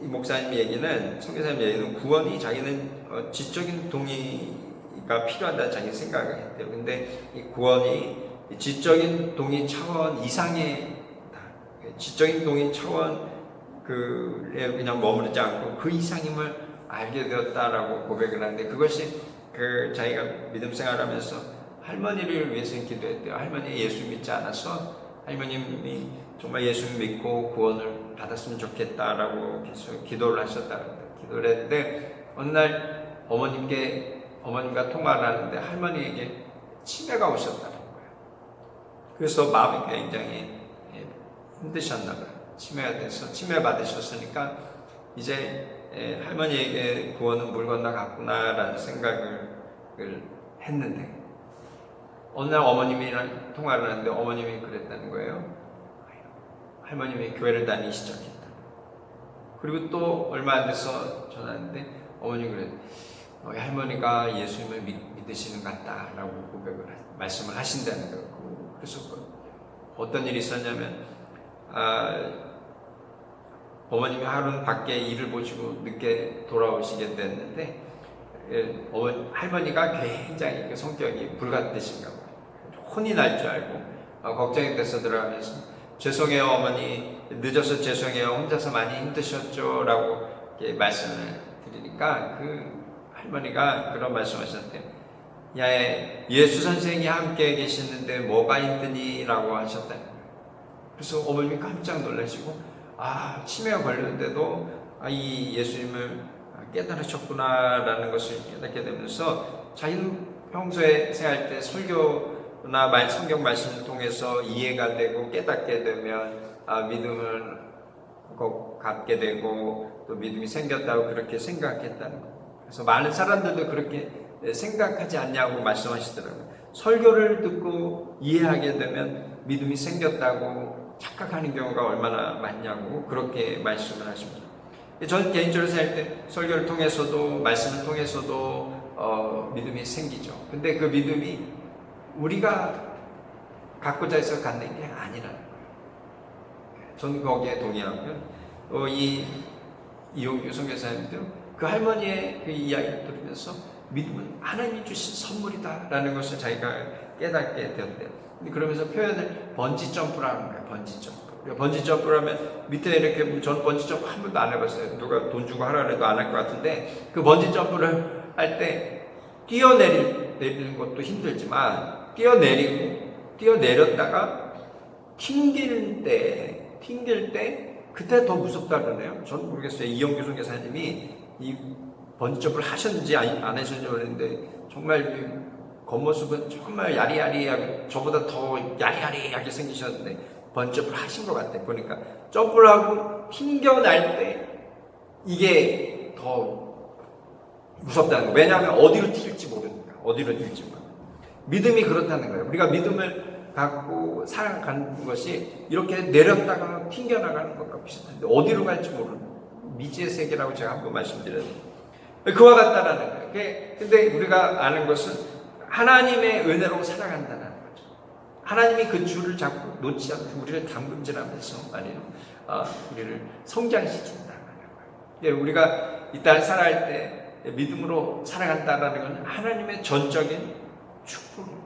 이 목사님 얘기는, 선교사님 얘기는 구원이 자기는 지적인 동의가 필요하다 자기 생각을 했대요. 근데 이 구원이 지적인 동의 차원 이상의, 지적인 동의 차원 그냥 머무르지 않고 그 이상임을 알게 되었다라고 고백을 하는데, 그것이 자기가 믿음 생활하면서 할머니를 위해서 기도했대요. 할머니 예수 믿지 않아서 할머님이 정말 예수 믿고 구원을 받았으면 좋겠다라고 계속 기도를 하셨다. 기도를 했는데 어느 날 어머님과 통화를 하는데 할머니에게 치매가 오셨다는 거예요. 그래서 마음이 굉장히 힘드셨나 봐요. 치매가 돼서 치매 받으셨으니까 이제 할머니에게 구원은 물 건너갔구나라는 생각을 했는데, 어느 날 어머님이랑 통화를 하는데 어머님이 그랬다는 거예요. 할머님이 교회를 다니기 시작했다. 그리고 또 얼마 안 돼서 전화했는데 어머님이 그랬, 너희 할머니가 예수님을 믿으시는 것 같다라고 말씀을 하신다는 거예요. 그래서 어떤 일이 있었냐면, 어머님이 하루는 밖에 일을 보시고 늦게 돌아오시게 됐는데, 할머니가 굉장히 그 성격이 불같으신가 봐요. 혼이 날 줄 알고 걱정이 돼서 들어가면서, 죄송해요 어머니, 늦어서 죄송해요, 혼자서 많이 힘드셨죠 라고 말씀을 드리니까 그 할머니가 그런 말씀하셨대요. 야, 예수 선생이 함께 계시는데 뭐가 힘드니? 라고 하셨다. 그래서 어머님이 깜짝 놀라시고, 치매가 걸렸는데도 이 예수님을 깨달으셨구나라는 것을 깨닫게 되면서, 자기는 평소에 생활할 때 설교나 성경 말씀을 통해서 이해가 되고 깨닫게 되면 믿음을 갖게 되고 또 믿음이 생겼다고 그렇게 생각했다는 거예요. 그래서 많은 사람들도 그렇게 생각하지 않냐고 말씀하시더라고요. 설교를 듣고 이해하게 되면 믿음이 생겼다고 착각하는 경우가 얼마나 많냐고 그렇게 말씀을 하십니다. 저는 개인적으로 생각할 때 설교를 통해서도 말씀을 통해서도 믿음이 생기죠. 근데 그 믿음이 우리가 갖고자 해서 갖는 게 아니라는 거예요. 저는 거기에 동의하고요. 이용규 선교사님도 그 할머니의 그 이야기를 들으면서 믿음은 하나님이 주신 선물이다라는 것을 자기가 깨닫게 되었대요. 근데 그러면서 표현을 번지 점프를 하는 거예요. 번지 점프. 번지 점프를 하면 밑에 이렇게, 저는 번지 점프 한 번도 안 해봤어요. 누가 돈 주고 하라 해도 안 할 것 같은데, 그 번지 점프를 할 때 뛰어내리는 것도 힘들지만 뛰어내렸다가 튕길 때 그때 더 무섭다 그러네요. 저는 모르겠어요. 이영규 선교사님이 이 번지 점프를 하셨는지 안 하셨는지 모르겠는데, 정말 겉모습은 정말 야리야리하게, 저보다 더 야리야리하게 생기셨는데 번지 점프를 하신 것 같아요. 보니까 점프를 하고 튕겨날 때 이게 더 무섭다는 거예요. 왜냐하면 어디로 튈지 모르니까. 믿음이 그렇다는 거예요. 우리가 믿음을 갖고 살아가는 것이 이렇게 내렸다가 튕겨나가는 것과 비슷한데, 어디로 갈지 모르는 미지의 세계라고 제가 한번 말씀드렸는데, 그와 같다라는 거예요. 근데 우리가 아는 것은 하나님의 은혜로 살아간다는 거죠. 하나님이 그 줄을 잡고 놓지 않고 우리를 담금질하면서 우리를 성장시킨다는 거예요. 우리가 이 땅을 살아갈 때 믿음으로 살아간다는 것은 하나님의 전적인 축복입니다.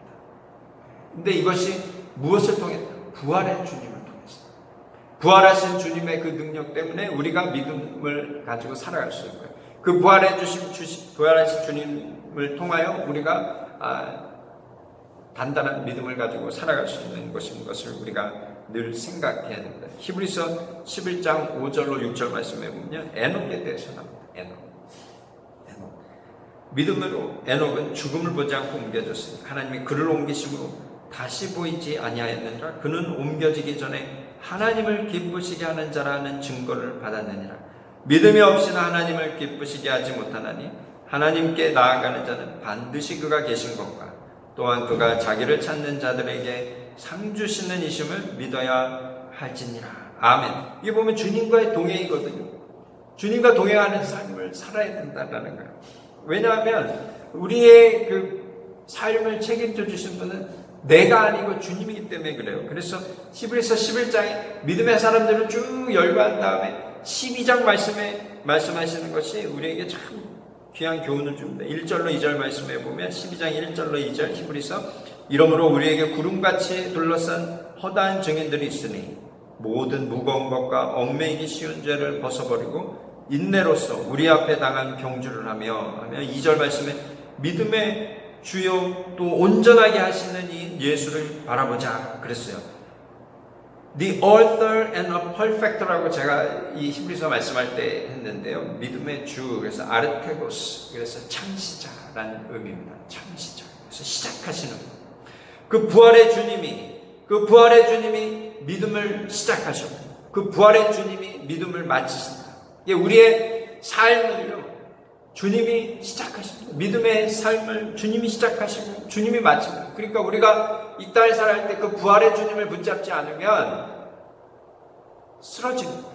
근데 이것이 무엇을 통했다? 부활의 주님을 통해서. 부활하신 주님의 그 능력 때문에 우리가 믿음을 가지고 살아갈 수 있고요. 그 부활하신 주님을 통하여 우리가 단단한 믿음을 가지고 살아갈 수 있는 것을 우리가 늘 생각해야 됩니다. 히브리서 11장 5절로 6절 말씀에 보면 에녹에 대해서 나옵니다. 에녹. 믿음으로 에녹은 죽음을 보지 않고 옮겨졌으니 하나님이 그를 옮기심으로 다시 보이지 아니하였느니라. 그는 옮겨지기 전에 하나님을 기쁘시게 하는 자라는 증거를 받았느니라. 믿음이 없이는 하나님을 기쁘시게 하지 못하나니 하나님께 나아가는 자는 반드시 그가 계신 것과 또한 그가 자기를 찾는 자들에게 상 주시는 이심을 믿어야 할지니라. 아멘. 이게 보면 주님과의 동행이거든요. 주님과 동행하는 삶을 살아야 된다는 거예요. 왜냐하면 우리의 그 삶을 책임져 주신 분은 내가 아니고 주님이기 때문에 그래요. 그래서 히브리서 11장에 믿음의 사람들을 쭉 열거한 다음에 12장 말씀에 말씀하시는 것이 우리에게 참 귀한 교훈을 줍니다. 1절로 2절 말씀에 보면 12장 1절로 2절 히브리서, 이러므로 우리에게 구름같이 둘러싼 허다한 증인들이 있으니 모든 무거운 것과 얽매이기 쉬운 죄를 벗어버리고 인내로서 우리 앞에 당한 경주를 하며 2절 말씀에 믿음의 주요 또 온전하게 하시는 이 예수를 바라보자 그랬어요. The author and a perfecter라고 제가 이 히브리서 말씀할 때 했는데요. 믿음의 주, 그래서 아르테고스, 그래서 창시자라는 의미입니다. 창시자. 그래서 시작하시는 그 부활의 주님이 믿음을 시작하셨고 그 부활의 주님이 믿음을 마치신다. 이게 우리의 삶을요 주님이 시작하십니다. 믿음의 삶을 주님이 시작하시고 주님이 마칩니다. 그러니까 우리가 이 땅에 살아갈 때 그 부활의 주님을 붙잡지 않으면 쓰러지는 거예요.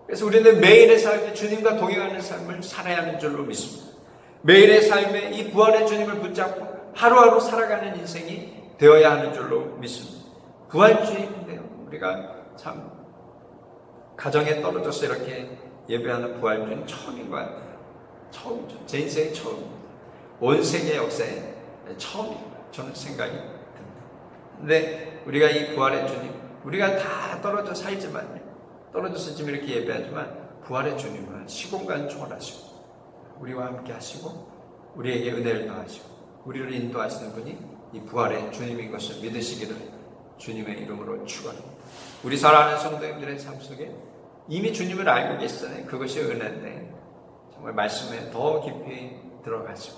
그래서 우리는 매일의 삶에 주님과 동행하는 삶을 살아야 하는 줄로 믿습니다. 매일의 삶에 이 부활의 주님을 붙잡고 하루하루 살아가는 인생이 되어야 하는 줄로 믿습니다. 부활주의인데요. 우리가 참 가정에 떨어져서 이렇게 예배하는 부활주의는 처음인 것 같아요. 처음이죠. 제 인생의 처음입니다. 온 세계 역사에 처음입니다. 저는 생각이 듭니다. 근데 우리가 이 부활의 주님, 우리가 다 떨어져 살지만, 떨어져서 지금 이렇게 예배하지만 부활의 주님은 시공간 초월하시고 우리와 함께 하시고 우리에게 은혜를 더하시고 우리를 인도하시는 분이 이 부활의 주님인 것을 믿으시기를 주님의 이름으로 축원합니다. 우리 사랑하는 성도님들의 삶 속에 이미 주님을 알고 계시잖아요. 그것이 은혜인데 정말 말씀에 더 깊이 들어가시고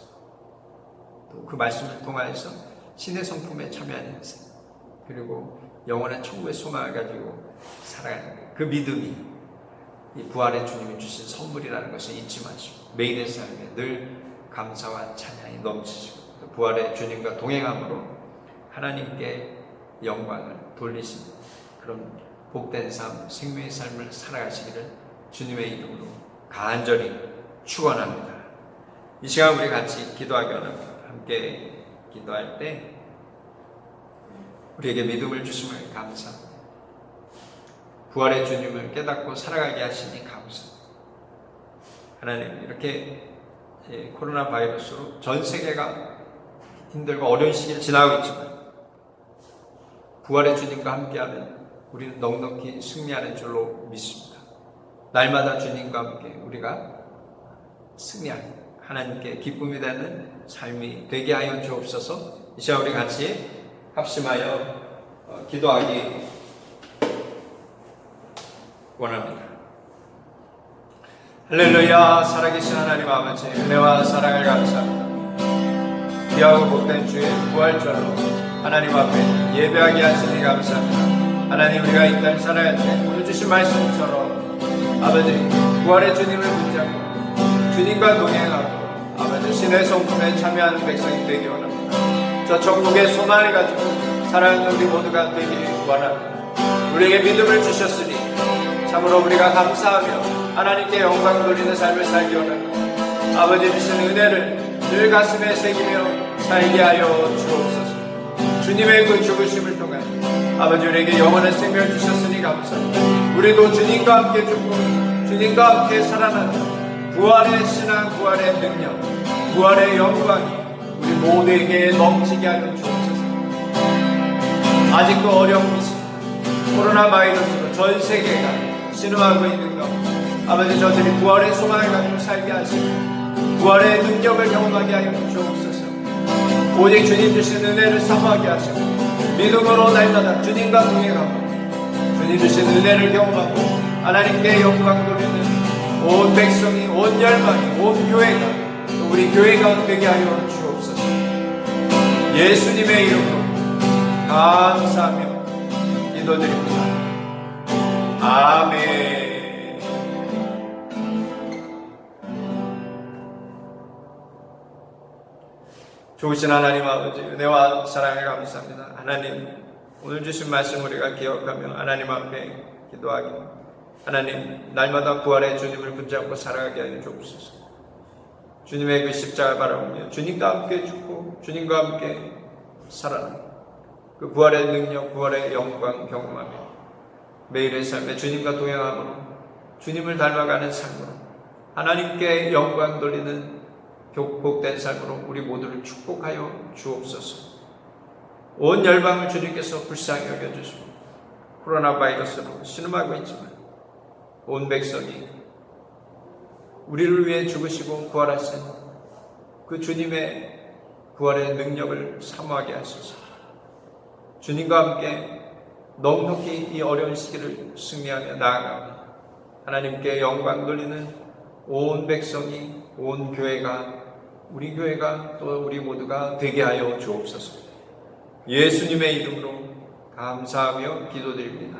또 그 말씀을 통하여서 신의 성품에 참여하는 인생, 그리고 영원한 천국의 소망을 가지고 살아가는 그 믿음이 이 부활의 주님이 주신 선물이라는 것을 잊지 마시고 매일의 삶에 늘 감사와 찬양이 넘치시고 또 부활의 주님과 동행함으로 하나님께 영광을 돌리시는 그런 복된 삶, 생명의 삶을 살아가시기를 주님의 이름으로 간절히 축원합니다. 이 시간 우리 같이 기도하기 원합니다. 함께 기도할 때 우리에게 믿음을 주심을 감사합니다. 부활의 주님을 깨닫고 살아가게 하시니 감사합니다. 하나님, 이렇게 코로나 바이러스로 전 세계가 힘들고 어려운 시기를 지나고 있지만 부활의 주님과 함께하는 우리는 넉넉히 승리하는 줄로 믿습니다. 날마다 주님과 함께 우리가 승리하는 하나님께 기쁨이 되는 삶이 되게 하여 주옵소서. 이 시간 우리 같이 합심하여 기도하기 원합니다. 할렐루야. 살아계신 하나님 아버지, 은혜와 사랑을 감사합니다. 귀하고 복된 주의 부활절로 하나님 앞에 예배하게 하시니 감사합니다. 하나님, 우리가 이 땅을 살아갈 때 오늘 주신 말씀처럼 아버지 부활의 주님을 붙잡고 주님과 동행하고 아버지 신의 성품에 참여하는 백성이 되기 원합니다. 저 천국의 소망을 가지고 살아가는 우리 모두가 되기를 원합니다. 우리에게 믿음을 주셨으니 참으로 우리가 감사하며 하나님께 영광 돌리는 삶을 살기 원합니다. 아버지 주신 은혜를 늘 가슴에 새기며 살게 하여 주옵소서. 주님의 그 죽으심을 통해 아버지 우리에게 영원한 생명을 주셨으니 감사합니다. 우리도 주님과 함께 죽고 주님과 함께 살아나는 부활의 신앙, 부활의 능력, 부활의 영광이 우리 모두에게 넘치게 하여 주옵소서. 아직도 어려운 이 시간, 코로나 바이러스로 전 세계가 신음하고 있는 것, 아버지 저들이 부활의 소망을 가지고 살게 하시고 부활의 능력을 경험하게 하여 주옵소서. 오직 주님 주신 은혜를 사모하게 하시고 믿음으로 날마다 주님과 동행하고 주님 주신 은혜를 경험하고 하나님께 영광 돌리는 온 백성이, 온 열방이, 온 교회가, 우리 교회가 되게 하여 주옵소서. 예수님의 이름으로 감사하며 기도드립니다. 아멘. 좋으신 하나님 아버지, 은혜와 사랑을 감사합니다. 하나님, 오늘 주신 말씀 우리가 기억하며 하나님 앞에 기도하기, 하나님 날마다 부활의 주님을 붙잡고 살아가게 하여 주옵소서. 주님의 그 십자가를 바라보며 주님과 함께 죽고 주님과 함께 살아나는 그 부활의 능력, 부활의 영광 경험하며 매일의 삶에 주님과 동행함으로 주님을 닮아가는 삶으로 하나님께 영광 돌리는 복된 삶으로 우리 모두를 축복하여 주옵소서. 온 열방을 주님께서 불쌍히 여겨주시고 코로나 바이러스로 신음하고 있지만 온 백성이 우리를 위해 죽으시고 부활하신 그 주님의 부활의 능력을 사모하게 하소서. 주님과 함께 넉넉히 이 어려운 시기를 승리하며 나아가며 하나님께 영광 돌리는 온 백성이, 온 교회가, 우리 교회가 또 우리 모두가 되게 하여 주옵소서. 예수님의 이름으로 감사하며 기도드립니다.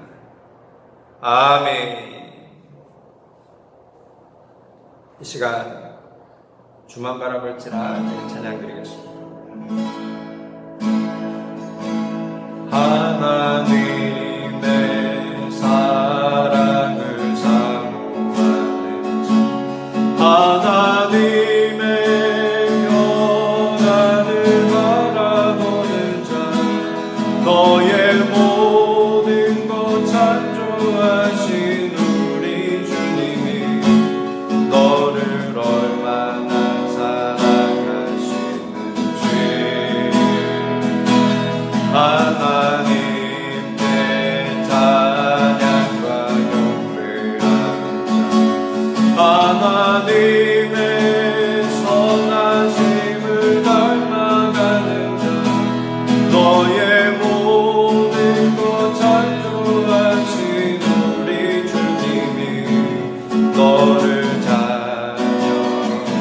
아멘. 이 시간 주만 바라볼지라 찬양 드리겠습니다. 하나님의 사랑을 사모하는 자, 하나님의 평안을 바라보는 자, 너의 모든 것 창조하신 우리 주님이 너를 얼마나 사랑하시는지 하나님께 찬양과 경배하는 자, 하나님의 선하심을 닮아가는 자, 너의 모든 것 창조하신 우리 주님이 너를 자녀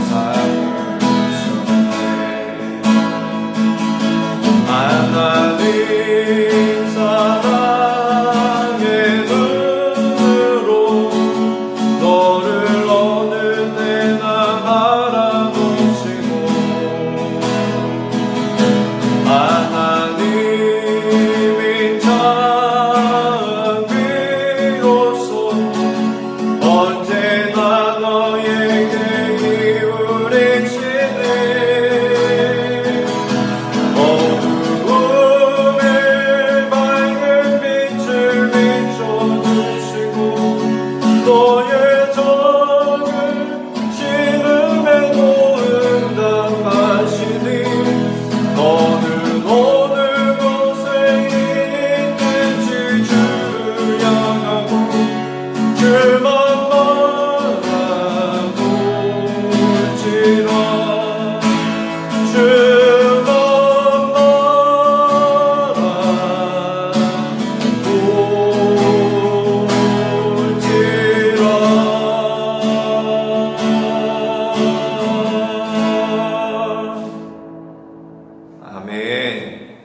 삼으셨네. 하나님 사랑의 눈으로 너를 어느 때나 바라보시고 하나님이 장비로서 언제나 너에게 기울이시네. 어두움에 밝은 빛을 비춰주시고 너의 적은 신음에도 응답하시니 너는 어느 곳에 있는지 주를 향하고 주만 바라볼지라. 주만 바라볼지라. 아멘.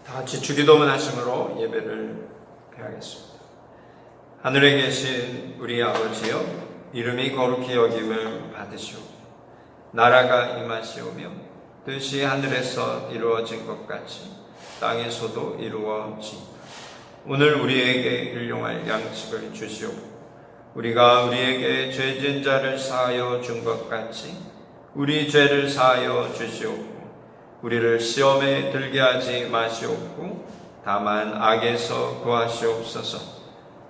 다 같이 주기도문 하심으로 예배를 드리겠습니다. 하늘에 계신 우리 아버지여, 이름이 거룩히 여김을 받으시오. 나라가 임하시오며 뜻이 하늘에서 이루어진 것 같이 땅에서도 이루어지이다. 오늘 우리에게 일용할 양식을 주시옵고 우리가 우리에게 죄진 자를 사하여 준 것 같이 우리 죄를 사하여 주시옵고 우리를 시험에 들게 하지 마시옵고 다만 악에서 구하시옵소서.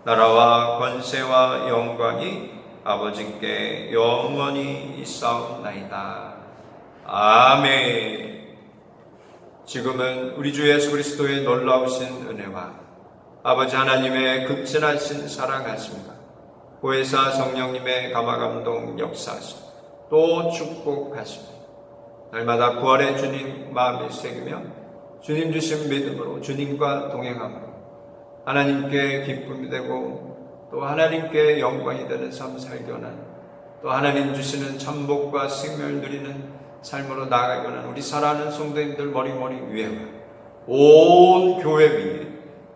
나라와 권세와 영광이 아버지께 영원히 있사옵나이다. 아멘. 지금은 우리 주 예수 그리스도의 놀라우신 은혜와 아버지 하나님의 극진하신 사랑하심과 보혜사 성령님의 감화감동 역사하심 또 축복하심 날마다 부활의 주님 마음이 새기며 주님 주신 믿음으로 주님과 동행함으로 하나님께 기쁨이 되고 또 하나님께 영광이 되는 삶 살게 원하는 또 하나님 주시는 천복과 생명을 누리는 삶으로 나아가기 원하는 우리 사랑하는 성도님들 머리머리 위에 온 교회 위에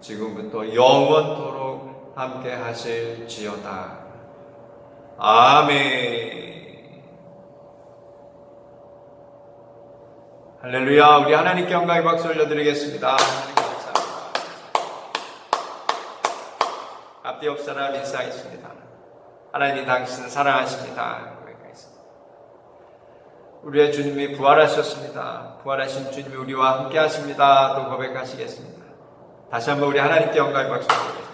지금부터 영원토록 함께 하실지어다. 아멘. 할렐루야. 우리 하나님께 영광의 박수 올려드리겠습니다. 하나님께 감사합니다. 앞뒤 옆 사람 인사하겠습니다. 하나님이 당신을 사랑하십니다. 고백하겠습니다. 우리의 주님이 부활하셨습니다. 부활하신 주님이 우리와 함께 하십니다. 또 고백하시겠습니다. 다시 한번 우리 하나님께 영광의 박수 올려드리겠습니다.